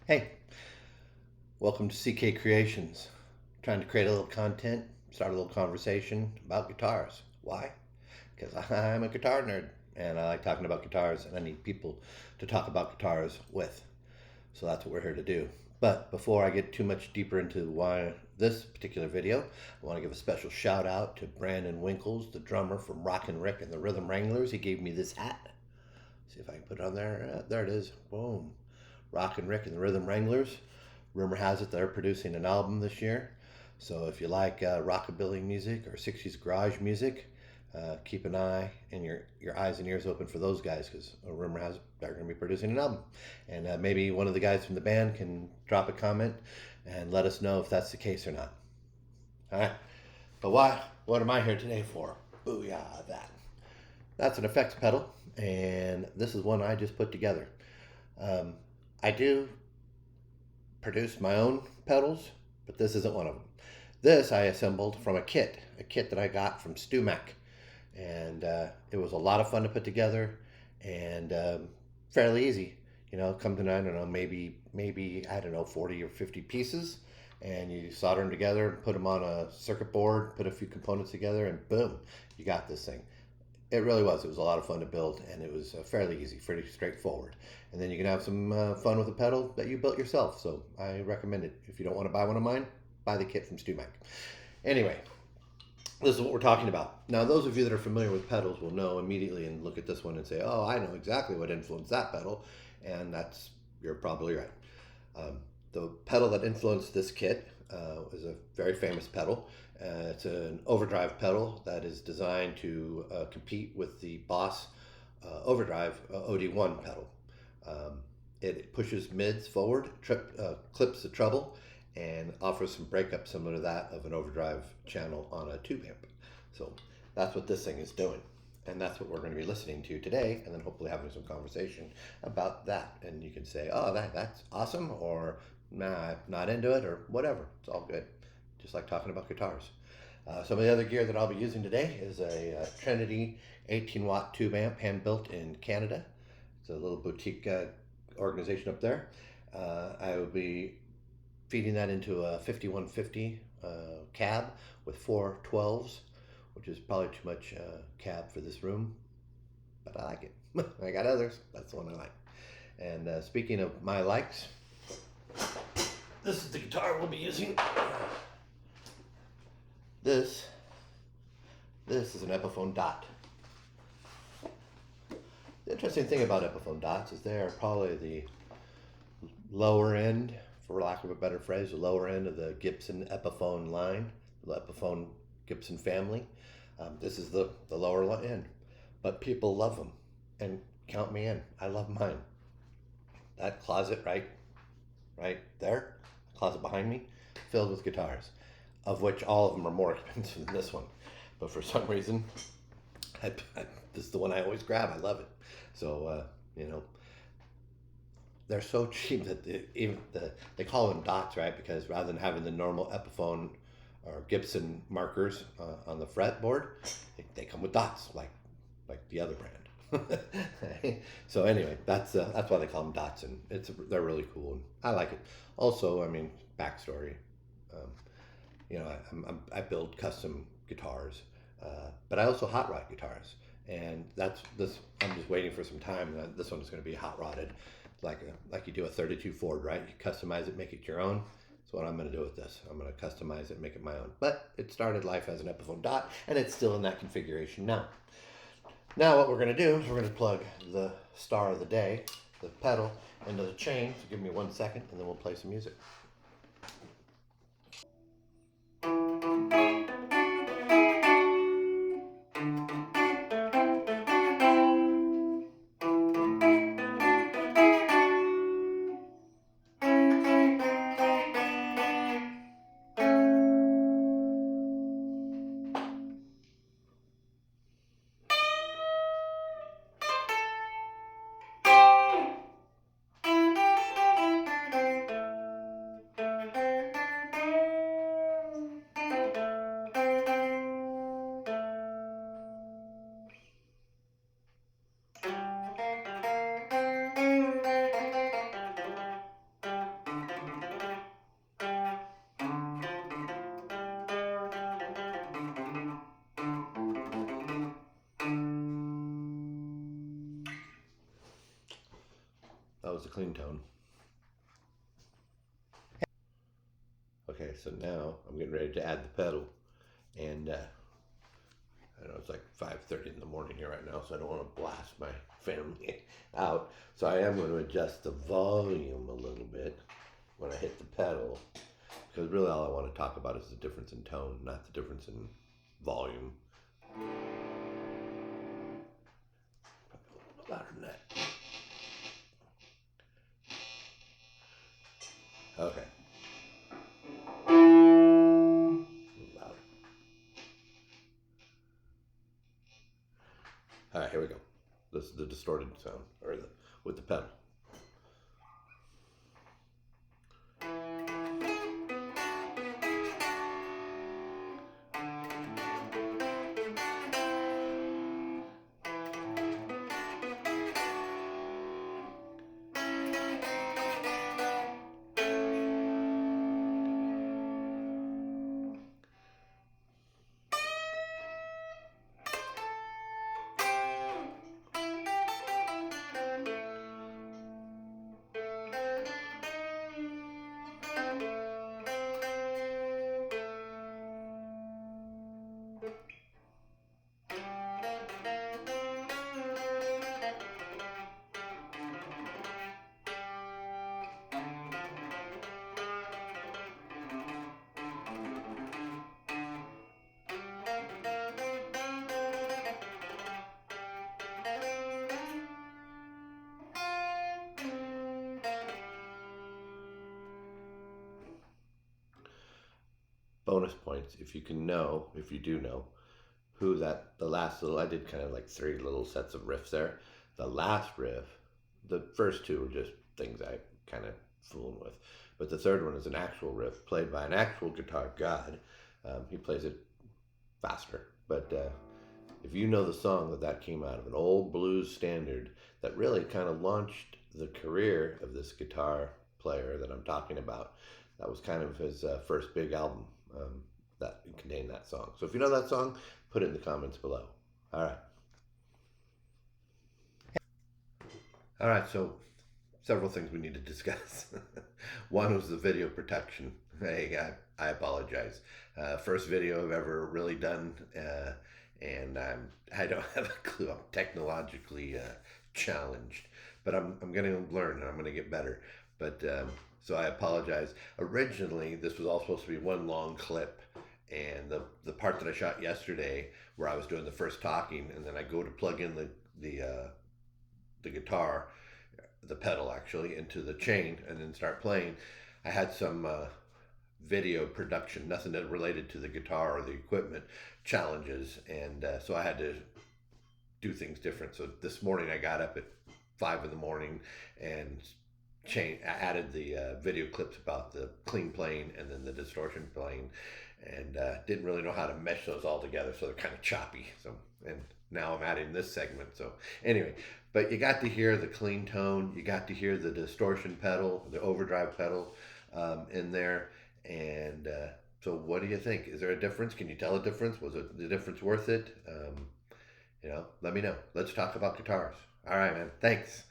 Hey, welcome to CK Creations. Trying to create a little content, start a little conversation about guitars. Why? Because I'm a guitar nerd and I like talking about guitars and I need people to talk about guitars with. So that's what we're here to do. But before I get too much deeper into why this particular video, I want to give a special shout out to Brandon Winkles, the drummer from Rockin' Rick and the Rhythm Wranglers. He gave me this hat. See if I can put it on there. There it is. Boom. Rockin' Rick and the Rhythm Wranglers. Rumor has it they're producing an album this year. So if you like rockabilly music or 60s garage music, keep an eye and your eyes and ears open for those guys because rumor has it they're going to be producing an album. And maybe one of the guys from the band can drop a comment and let us know if that's the case or not. All right. But why? What am I here today for? Booyah, that. That's an effects pedal, and this is one I just put together. I do produce my own pedals, but this isn't one of them. This I assembled from a kit that I got from StewMac, and it was a lot of fun to put together, and fairly easy. You know, it comes in, I don't know, maybe I don't know, 40 or 50 pieces, and you solder them together and put them on a circuit board, put a few components together, and boom, you got this thing. It really was. It was a lot of fun to build, and it was fairly easy, pretty straightforward. And then you can have some fun with a pedal that you built yourself. So I recommend it. If you don't want to buy one of mine, buy the kit from StewMac. Anyway, this is what we're talking about. Now, those of you that are familiar with pedals will know immediately and look at this one and say, "Oh, I know exactly what influenced that pedal," and you're probably right. The pedal that influenced this kit is a very famous pedal. It's an overdrive pedal that is designed to compete with the Boss Overdrive OD1 pedal. It pushes mids forward, clips the treble, and offers some breakup similar to that of an overdrive channel on a tube amp. So that's what this thing is doing. And that's what we're going to be listening to today, and then hopefully having some conversation about that. And you can say, "Oh, that's awesome," or "Nah, I'm not into it," or whatever. It's all good. Just like talking about guitars. Some of the other gear that I'll be using today is a Trinity 18-watt tube amp, hand-built in Canada. It's a little boutique organization up there. I will be feeding that into a 5150 cab with 4 12s, which is probably too much cab for this room, but I like it. I got others. That's the one I like. And speaking of my likes, this is the guitar we'll be using. This is an Epiphone Dot. The interesting thing about Epiphone Dots is they are probably the lower end, for lack of a better phrase, the lower end of the Gibson Epiphone line, the Epiphone Gibson family. This is the lower end, but people love them, and count me in. I love mine. That closet right there, closet behind me, filled with guitars, of which all of them are more expensive than this one. But for some reason, this is the one I always grab. I love it. So, they're so cheap that they call them dots, right? Because rather than having the normal Epiphone or Gibson markers on the fretboard, they come with dots, like the other brand. So anyway, that's why they call them dots, and they're really cool, and I like it. Also, I mean, backstory. I build custom guitars, but I also hot rod guitars, and that's this. I'm just waiting for some time. This one is going to be hot rodded, like you do a 32 Ford, right? You customize it, make it your own. That's what I'm going to do with this. I'm going to customize it, make it my own. But it started life as an Epiphone Dot, and it's still in that configuration now. Now what we're going to do is we're going to plug the star of the day, the pedal, into the chain. So give me 1 second, and then we'll play some music. the clean tone. Okay, so now I'm getting ready to add the pedal, and I know it's like 5:30 in the morning here right now, so I don't want to blast my family out. So I am going to adjust the volume a little bit when I hit the pedal, because really all I want to talk about is the difference in tone, not the difference in volume. Probably a little bit louder than that. Okay. A little louder. All right, here we go. This is the distorted sound, or with the pedal. Bonus points if you can know, if you do know, who the last little, I did kind of like three little sets of riffs there. The last riff, the first two were just things I kind of fooling with. But the third one is an actual riff played by an actual guitar god. He plays it faster. But if you know the song that came out of an old blues standard that really kind of launched the career of this guitar player that I'm talking about, that was kind of his first big album that contained that song. So if you know that song, put it in the comments below. All right. All right, so several things we need to discuss. One was the video protection. Hey, I apologize. First video I've ever really done, and I don't have a clue. I'm technologically challenged, but I'm going to learn and I'm going to get better. But so I apologize. Originally, this was all supposed to be one long clip, and the part that I shot yesterday, where I was doing the first talking, and then I go to plug in the guitar, the pedal actually, into the chain, and then start playing. I had some video production, nothing that related to the guitar or the equipment, challenges, and so I had to do things different. So this morning I got up at 5 in the morning and added the video clips about the clean playing and then the distortion playing, and didn't really know how to mesh those all together, so they're kind of choppy. So, and now I'm adding this segment. So anyway, but you got to hear the clean tone, you got to hear the distortion pedal, the overdrive pedal in there, and so what do you think? Is there a difference? Can you tell a difference? Was the difference worth it? Let me know. Let's talk about guitars. All right, man. Thanks.